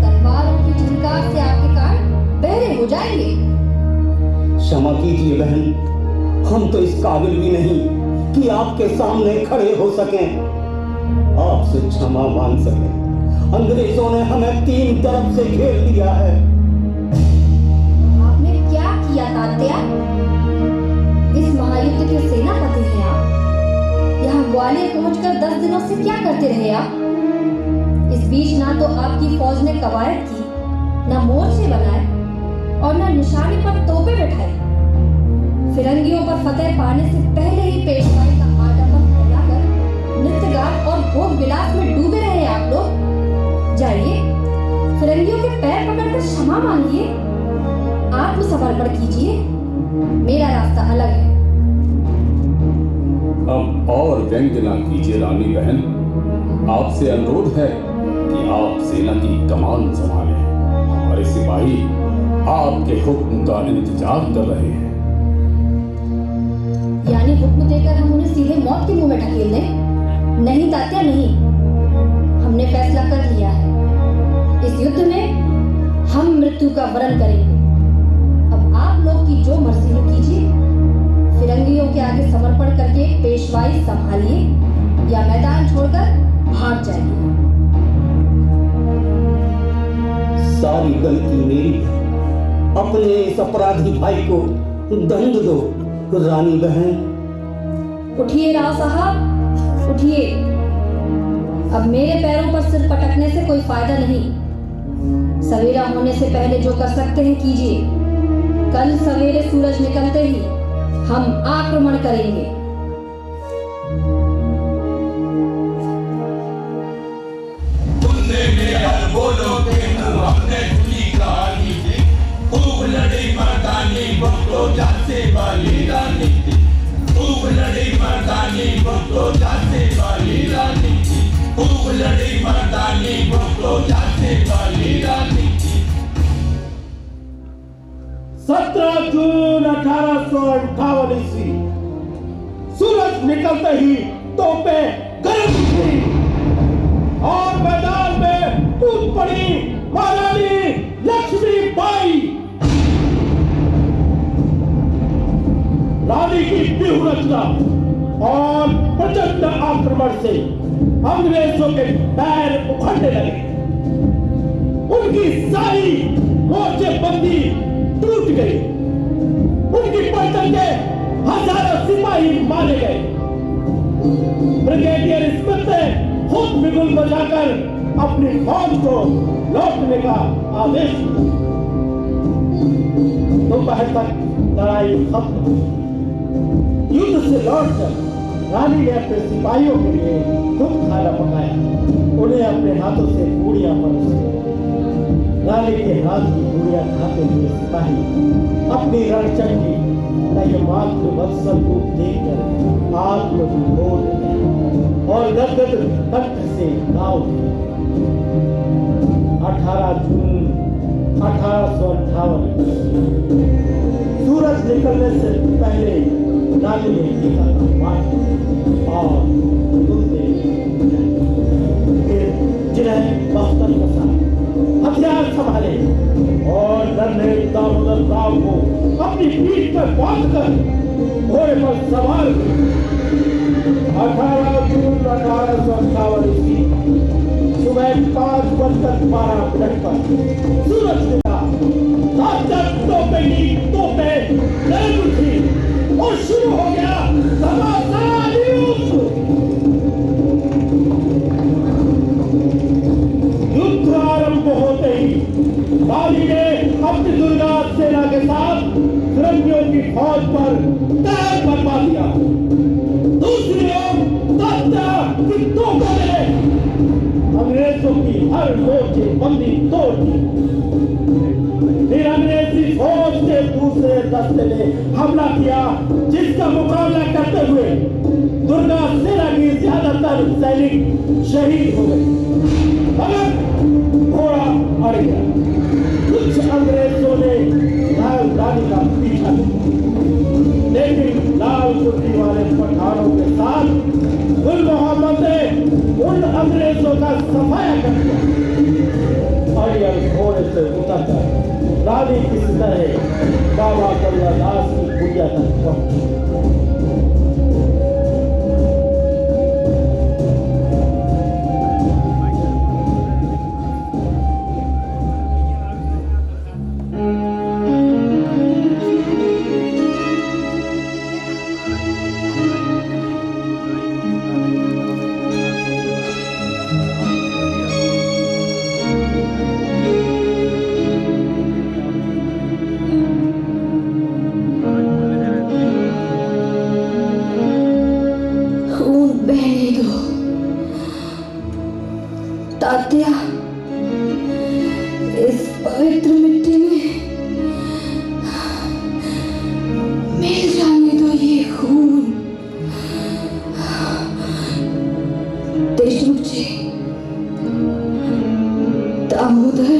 तलवारों की झनकार से आपके कान बहरे हो जाएंगे। क्षमा कीजिए बहन, हम तो इस काबिल भी नहीं कि आपके सामने खड़े हो सकें, आपसे क्षमा मांग सकें। अंग्रेजों ने हमें तीन तरफ से घेर लिया है। आपने क्या किया तात्या? इस महायुद्ध के सेनापति हैं आप। यहाँ ग्वालियर पहुंचकर 10 दिनों से क्या करते रहे आप? इस बीच ना तो आपकी फौज ने कवायद की, ना मोर्चे बनाए और ना निशाने पर तोपे बैठाए। फिरंगियों पर फतेह पाने से पहले ही पेशवाई का आडंबर फैलाकर नृत्य गान और भोग विलास में डूबे रहे आप लोग। जाइए फिरंगियों के पैर पकड़कर क्षमा मांगिए, आत्मसमर्पण कीजिए। मेरा रास्ता अलग है। अब और व्यंग ना कीजिए रानी बहन, आपसे अनुरोध है कि आप सेना की कमान संभालें। हमारे सिपाही आपके हुक्म का इंतजार कर रहे हैं। यानी हुक्म देकर हम उन्हें सीधे मौत के मुंह में ढकेल दें? नहीं तात्या, नहीं। हमने फैसला कर लिया है। इस युद्ध में हम मृत्यु का वरण करेंगे। अब आप लोग की जो मर्जी हो कीजिए। फिरंगियों के आगे समर्पण करके पेशवाई संभालिए या मैदान छोड़कर भाग जाइए। सारी गलती मेरी है। अपने इस अपराधी भाई को दंड दो रानी बहन। उठिए राव साहब, उठिए। अब मेरे पैरों पर सिर पटकने से कोई फायदा नहीं। सवेरा होने से पहले जो कर सकते हैं कीजिए। कल सवेरे सूरज निकलते ही हम आक्रमण करेंगे। बोलो के मुंह हमने सुनी कहानी थी, खूब लड़ी मर्दानी वो तो जाते वाली रानी थी, खूब लड़ी मर्दानी वो तो जाते वाली रानी थी, खूब लड़ी मर्दानी वो तो जाते वाली रानी थी। 17 जून 1858 ईस्वी सूरज निकलते ही तोपें गर्म हुई और मैदान में कूद पड़ी महारानी लक्ष्मीबाई। रानी की व्यूह रचना और प्रचंड आक्रमण से अंग्रेजों के पैर उखड़ने लगे। उनकी सारी मोर्चेबंदी टूट गई। उनकी पलटन के हजारों सिपाही मारे गए। ब्रिगेडियर स्मिथ ने खुद बिगुल बजाकर अपनी फौज को लौटने का आदेश दिया। दोपहर तक लड़ाई खत्म हुई। युद्ध से लौटकर रानी ने अपने सिपाहियों के लिए खुद खाना पकाया। उन्हें अपने हाथों से पूड़ियां परोसी। रानी के हाथ की गोलियां खाते हुए सिपाही अपनी रणचंडी नए मातृ वत्सल को देखकर आत्मविभोर और गदगद कंठ से गाँव 18 जून 1858 सूरज निकलने से पहले रानी ने गीता का पाठ और उसने फिर जिन्हें बख्तर बसा हथियार संभाले और डरने दामोदर राव को अपनी पीठ पर बांधकर घोड़े पर सवार 18 जून 1858 ईस्वी सुबह 5:12 पर सूरज निकला। तोपे गर्म उठी और शुरू हो गया घमासान युद्ध। युद्ध आरंभ होते ही बाली ने अपनी दुर्गा सेना के साथ फिरंगियों की फौज पर कहर बरपा दिया। दूसरी ओर तात्या की तोपों ने अंग्रेजों की हर मोर्चे बंदी तोड़ दी। फिर अंग्रेजी फौज के दूसरे दस्ते ने हमला किया, जिसका मुकाबला करते हुए दुर्गा सेना की ज्यादातर सैनिक शहीद हो गए, मगर घोड़ा अड़ गया। कुछ अंग्रेजों ने घायल रानी का पीछा किया, लेकिन लाल कुर्ती वाले पठानों के साथ गुल मोहम्मद ने उन अंग्रेजों का सफाया कर दिया। अड़ियल घोड़े से उतरकर रानी किस तरह बाबा कल्यादास की कुटिया तक पहुंची। तात्या, इस पवित्र मिट्टी में मिल जाने दो ये खून। देशमुख जी, दामोदर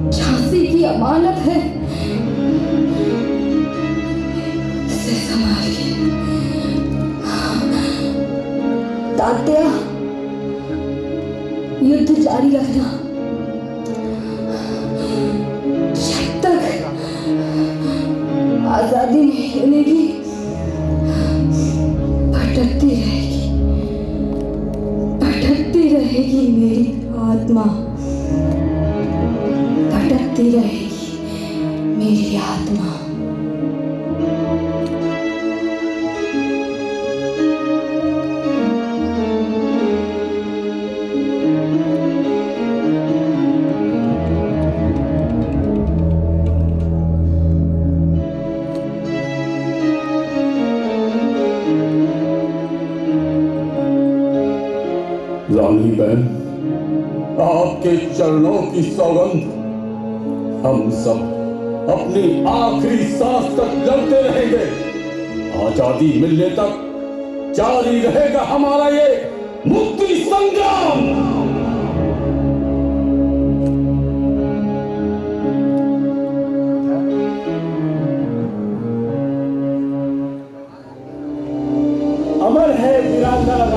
झांसी की अमानत है, इसे संभालिए। तात्या, युद्ध जारी रखना, जब तक आजादी नहीं मिलेगी भटकती रहेगी मेरी आत्मा, भटकती रहेगी मेरी आत्मा। रानी बहन, आपके चरणों की सौगंध, हम सब अपनी आखिरी सांस तक लड़ते रहेंगे। आजादी मिलने तक जारी रहेगा हमारा ये मुक्ति संग्राम। अमर है वीरांगना